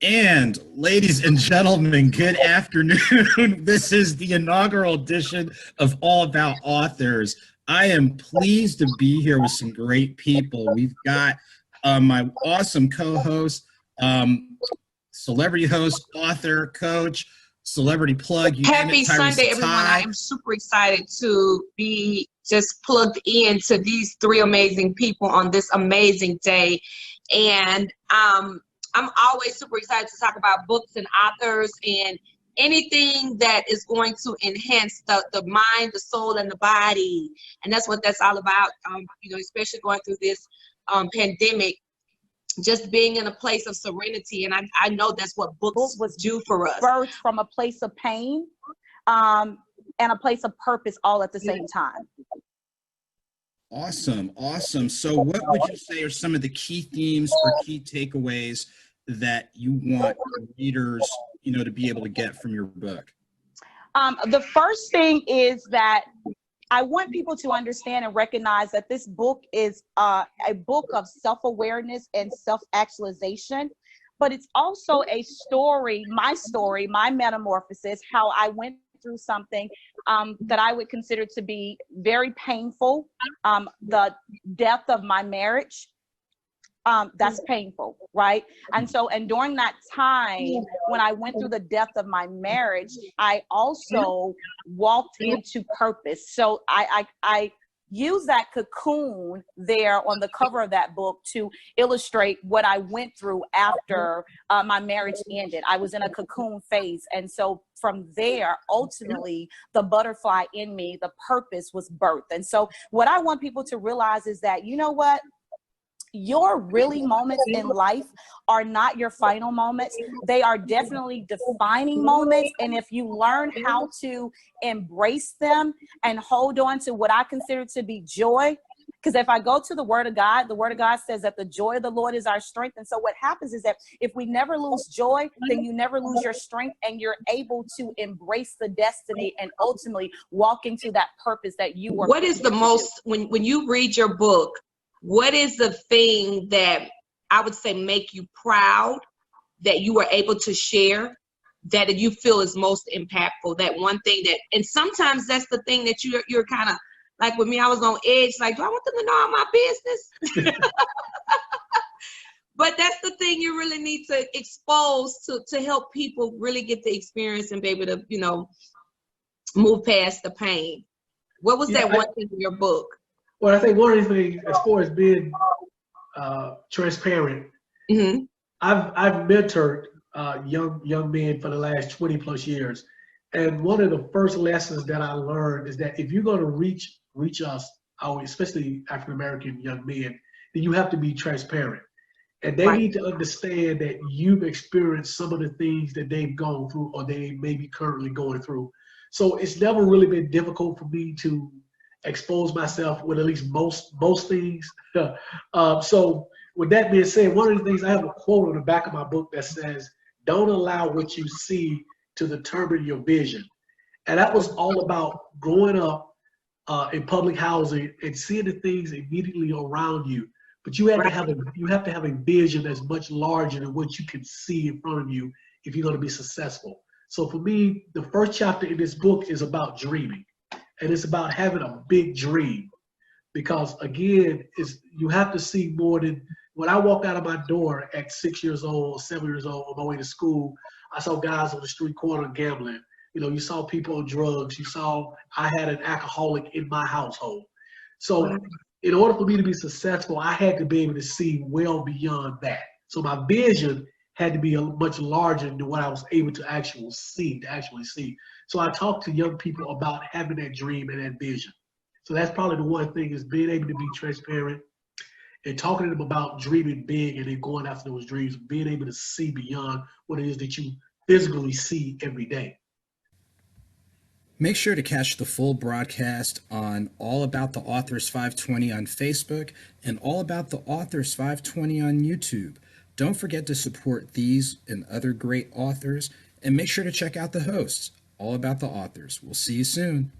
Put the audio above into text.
And ladies and gentlemen, good afternoon. This is the inaugural edition of All About Authors. I am pleased to be here with some great people. We've got my awesome co-host, celebrity host, author, coach, celebrity plug, you name it, Happy Sunday, Tyressa everyone. I Ty. am super excited to be just plugged into these three amazing people on this amazing day. And I'm always super excited to talk about books and authors and anything that is going to enhance the mind, the soul, and the body. And that's what that's all about, especially going through this pandemic, just being in a place of serenity. And I know that's what books was do for us. Birthed from a place of pain and a place of purpose all at the same time. Awesome. So what would you say are some of the key themes or key takeaways that you want readers, to be able to get from your book? The first thing is that I want people to understand and recognize that this book is a book of self-awareness and self-actualization, but it's also a story, my metamorphosis, how I went through something that I would consider to be very painful, the death of my marriage. That's painful, right? And during that time, when I went through the death of my marriage, I also walked into purpose. So I use that cocoon there on the cover of that book to illustrate what I went through after my marriage ended. I was in a cocoon phase. And so from there, ultimately, the butterfly in me, the purpose was birthed. And so what I want people to realize is that, you know what? Your really moments in life are not your final moments. They are definitely defining moments. And if you learn how to embrace them and hold on to what I consider to be joy, because if I go to the word of God says that the joy of the Lord is our strength. And so what happens is that if we never lose joy, then you never lose your strength and you're able to embrace the destiny and ultimately walk into that purpose that you were. What is the most, when you read your book, what is the thing that I would say make you proud that you were able to share, that you feel is most impactful? That one thing that, and sometimes that's the thing that you're kind of like with me, I was on edge, like, do I want them to know all my business? But that's the thing you really need to expose to help people really get the experience and be able to, move past the pain. What was that one thing in your book? Well, I think one of the things, as far as being transparent, Mm-hmm. I've mentored young men for the last 20 plus years, and one of the first lessons that I learned is that if you're going to reach us, especially African American young men, then you have to be transparent, and they need to understand that you've experienced some of the things that they've gone through or they may be currently going through. So it's never really been difficult for me to expose myself with at least most things. So with that being said, one of the things, I have a quote on the back of my book that says, "Don't allow what you see to determine your vision." And that was all about growing up in public housing and seeing the things immediately around you. But you have to have a vision that's much larger than what you can see in front of you if you're going to be successful. So for me, the first chapter in this book is about dreaming. And it's about having a big dream, because again, you have to see more than when I walked out of my door at 6 years old, 7 years old on my way to school. I saw guys on the street corner gambling. You saw people on drugs. I had an alcoholic in my household. So in order for me to be successful, I had to be able to see well beyond that. So my vision had to be much larger than what I was able to actually see. So I talk to young people about having that dream and that vision. So that's probably the one thing, is being able to be transparent and talking to them about dreaming big and then going after those dreams, being able to see beyond what it is that you physically see every day. Make sure to catch the full broadcast on All About the Authors 520 on Facebook and All About the Authors 520 on YouTube. Don't forget to support these and other great authors, and make sure to check out the hosts, All About the Authors. We'll see you soon.